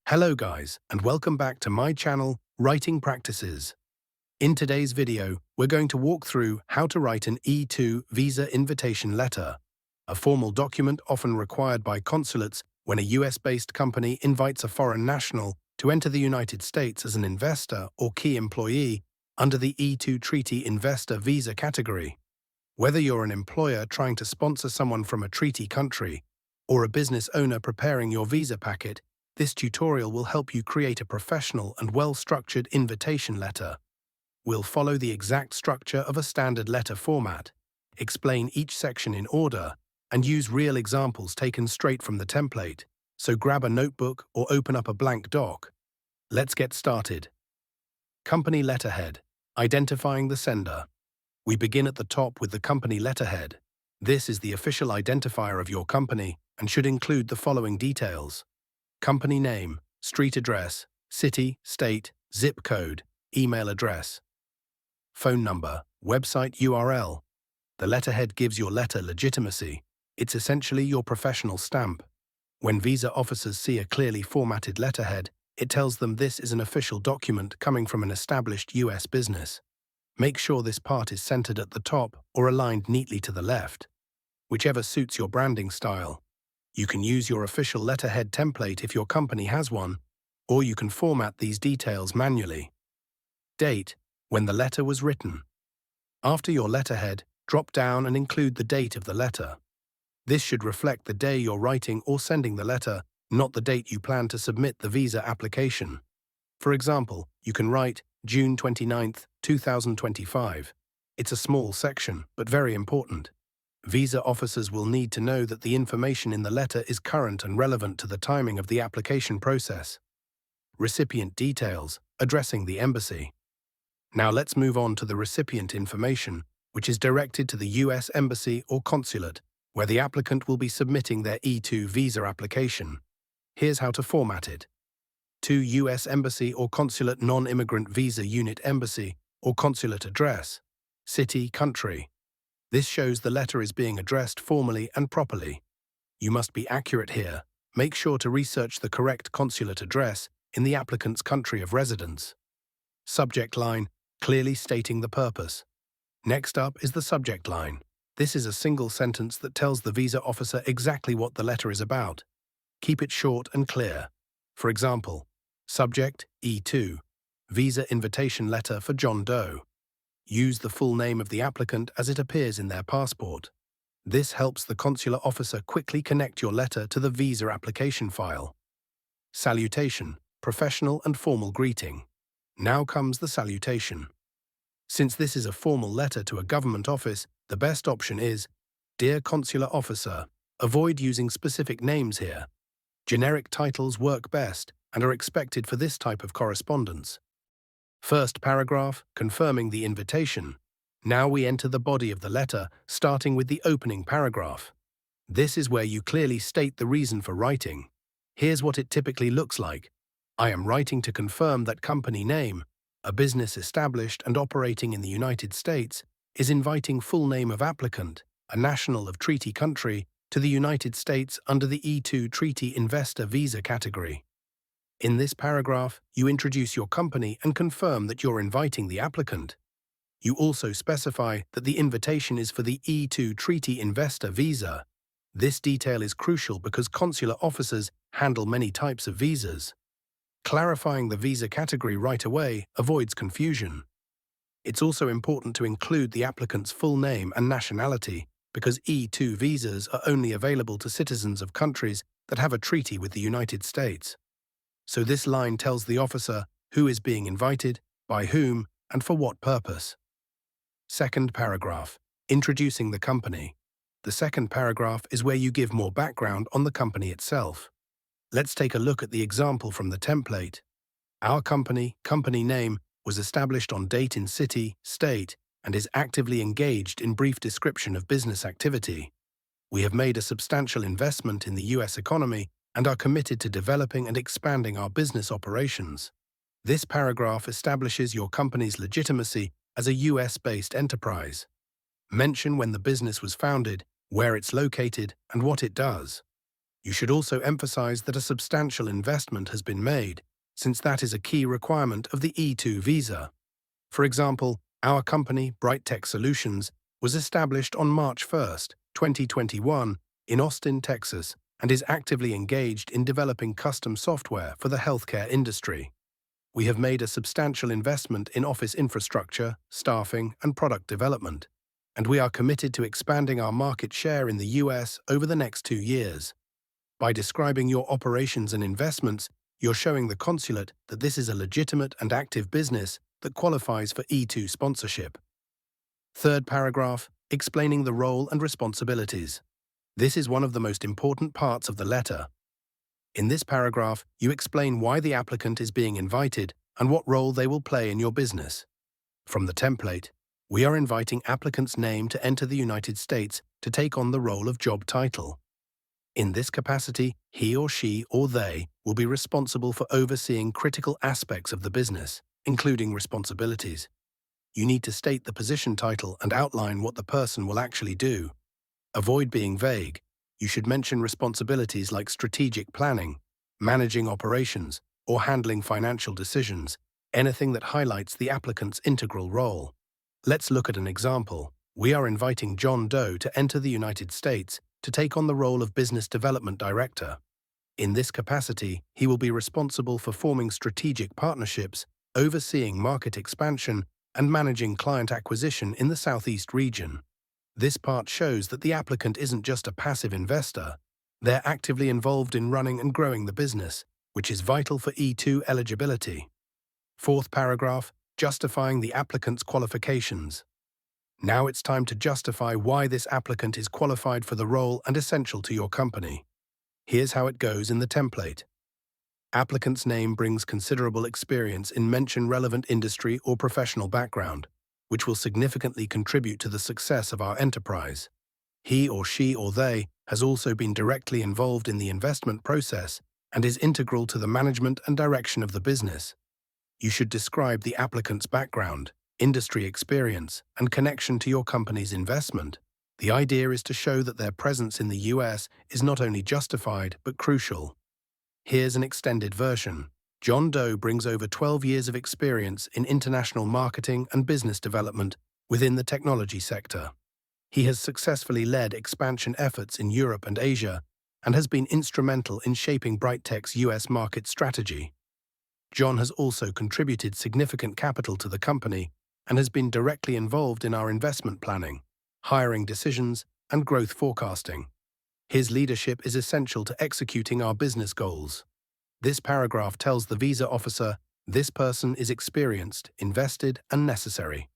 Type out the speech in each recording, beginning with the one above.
Hello guys, and welcome back to my channel, Writing Practices. In today's video, we're going to walk through how to write an E-2 visa invitation letter, a formal document often required by consulates when a US-based company invites a foreign national to enter the United States as an investor or key employee under the E-2 treaty investor visa category. Whether you're an employer trying to sponsor someone from a treaty country or a business owner preparing your visa packet, this tutorial will help you create a professional and well-structured invitation letter. We'll follow the exact structure of a standard letter format, explain each section in order, and use real examples taken straight from the template. So grab a notebook or open up a blank doc. Let's get started. Company letterhead. Identifying the sender. We begin at the top with the company letterhead. This is the official identifier of your company and should include the following details: company name, street address, city, state, zip code, email address, phone number, website URL. The letterhead gives your letter legitimacy. It's essentially your professional stamp. When visa officers see a clearly formatted letterhead, it tells them this is an official document coming from an established US business. Make sure this part is centered at the top or aligned neatly to the left, whichever suits your branding style. You can use your official letterhead template if your company has one, or you can format these details manually. Date, when the letter was written. After your letterhead, drop down and include the date of the letter. This should reflect the day you're writing or sending the letter, not the date you plan to submit the visa application. For example, you can write June 29, 2025. It's a small section, but very important. Visa officers will need to know that the information in the letter is current and relevant to the timing of the application process. Recipient details, addressing the embassy. Now let's move on to the recipient information, which is directed to the US Embassy or Consulate, where the applicant will be submitting their E-2 visa application. Here's how to format it. To US Embassy or Consulate Non-Immigrant Visa Unit Embassy or Consulate address, city, country. This shows the letter is being addressed formally and properly. You must be accurate here. Make sure to research the correct consulate address in the applicant's country of residence. Subject line, clearly stating the purpose. Next up is the subject line. This is a single sentence that tells the visa officer exactly what the letter is about. Keep it short and clear. For example, subject, E-2, visa invitation letter for John Doe. Use the full name of the applicant as it appears in their passport. This helps the consular officer quickly connect your letter to the visa application file. Salutation, professional and formal greeting. Now comes the salutation. Since this is a formal letter to a government office, the best option is, Dear Consular Officer. Avoid using specific names here. Generic titles work best and are expected for this type of correspondence. First paragraph, confirming the invitation. Now we enter the body of the letter, starting with the opening paragraph. This is where you clearly state the reason for writing. Here's what it typically looks like. I am writing to confirm that company name, a business established and operating in the United States, is inviting full name of applicant, a national of treaty country, to the United States under the E-2 treaty investor visa category. In this paragraph, you introduce your company and confirm that you're inviting the applicant. You also specify that the invitation is for the E-2 treaty investor visa. This detail is crucial because consular officers handle many types of visas. Clarifying the visa category right away avoids confusion. It's also important to include the applicant's full name and nationality because E-2 visas are only available to citizens of countries that have a treaty with the United States. So this line tells the officer who is being invited, by whom, and for what purpose. Second paragraph, introducing the company. The second paragraph is where you give more background on the company itself. Let's take a look at the example from the template. Our company name, was established on date in city, state, and is actively engaged in brief description of business activity. We have made a substantial investment in the US economy and are committed to developing and expanding our business operations. This paragraph establishes your company's legitimacy as a US-based enterprise. Mention when the business was founded, where it's located, and what it does. You should also emphasize that a substantial investment has been made, since that is a key requirement of the E2 visa. For example, our company, Bright Tech Solutions, was established on March 1, 2021, in Austin, Texas, and is actively engaged in developing custom software for the healthcare industry. We have made a substantial investment in office infrastructure, staffing, and product development, and we are committed to expanding our market share in the US over the next 2 years. By describing your operations and investments, you're showing the consulate that this is a legitimate and active business that qualifies for E2 sponsorship. Third paragraph, explaining the role and responsibilities. This is one of the most important parts of the letter. In this paragraph, you explain why the applicant is being invited and what role they will play in your business. From the template, we are inviting applicant's name to enter the United States to take on the role of job title. In this capacity, he or she or they will be responsible for overseeing critical aspects of the business, including responsibilities. You need to state the position title and outline what the person will actually do. Avoid being vague. You should mention responsibilities like strategic planning, managing operations, or handling financial decisions, anything that highlights the applicant's integral role. Let's look at an example. We are inviting John Doe to enter the United States to take on the role of Business Development Director. In this capacity, he will be responsible for forming strategic partnerships, overseeing market expansion, and managing client acquisition in the Southeast region. This part shows that the applicant isn't just a passive investor. They're actively involved in running and growing the business, which is vital for E2 eligibility. Fourth paragraph, justifying the applicant's qualifications. Now it's time to justify why this applicant is qualified for the role and essential to your company. Here's how it goes in the template. Applicant's name brings considerable experience in mention relevant industry or professional background, which will significantly contribute to the success of our enterprise. He or she or they has also been directly involved in the investment process and is integral to the management and direction of the business. You should describe the applicant's background, industry experience, and connection to your company's investment. The idea is to show that their presence in the US is not only justified but crucial. Here's an extended version. John Doe brings over 12 years of experience in international marketing and business development within the technology sector. He has successfully led expansion efforts in Europe and Asia and has been instrumental in shaping Bright Tech's US market strategy. John has also contributed significant capital to the company and has been directly involved in our investment planning, hiring decisions, and growth forecasting. His leadership is essential to executing our business goals. This paragraph tells the visa officer this person is experienced, invested, and necessary.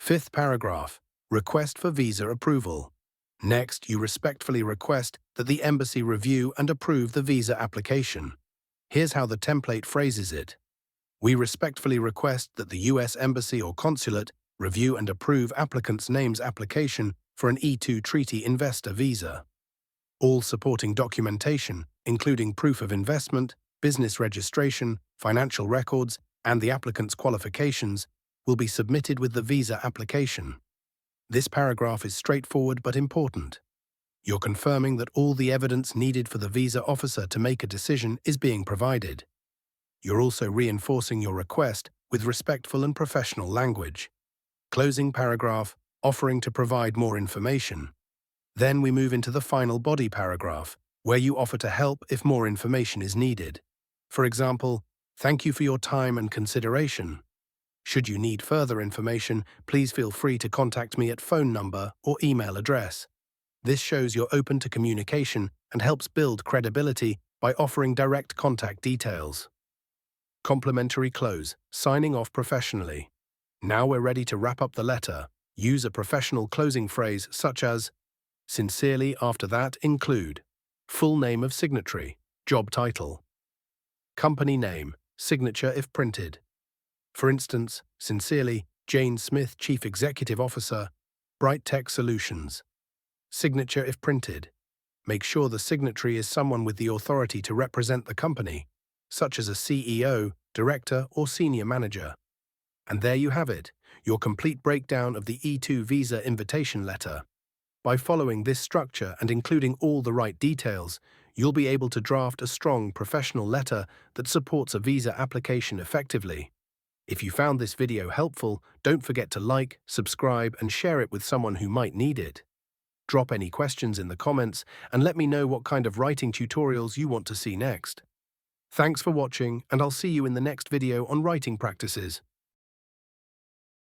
Fifth paragraph, request for visa approval. Next, you respectfully request that the embassy review and approve the visa application. Here's how the template phrases it. We respectfully request that the US Embassy or Consulate review and approve applicant's name's application for an E2 treaty investor visa. All supporting documentation, including proof of investment, business registration, financial records, and the applicant's qualifications, will be submitted with the visa application. This paragraph is straightforward but important. You're confirming that all the evidence needed for the visa officer to make a decision is being provided. You're also reinforcing your request with respectful and professional language. Closing paragraph, offering to provide more information. Then we move into the final body paragraph, where you offer to help if more information is needed. For example, thank you for your time and consideration. Should you need further information, please feel free to contact me at phone number or email address. This shows you're open to communication and helps build credibility by offering direct contact details. Complimentary close, signing off professionally. Now we're ready to wrap up the letter. Use a professional closing phrase such as, sincerely, after that include full name of signatory, job title, company name, signature if printed. For instance, sincerely, Jane Smith, Chief Executive Officer, Bright Tech Solutions. Signature if printed. Make sure the signatory is someone with the authority to represent the company, such as a CEO, director, or senior manager. And there you have it, your complete breakdown of the E2 visa invitation letter. By following this structure and including all the right details, you'll be able to draft a strong professional letter that supports a visa application effectively. If you found this video helpful, don't forget to like, subscribe, and share it with someone who might need it. Drop any questions in the comments and let me know what kind of writing tutorials you want to see next. Thanks for watching, and I'll see you in the next video on writing practices.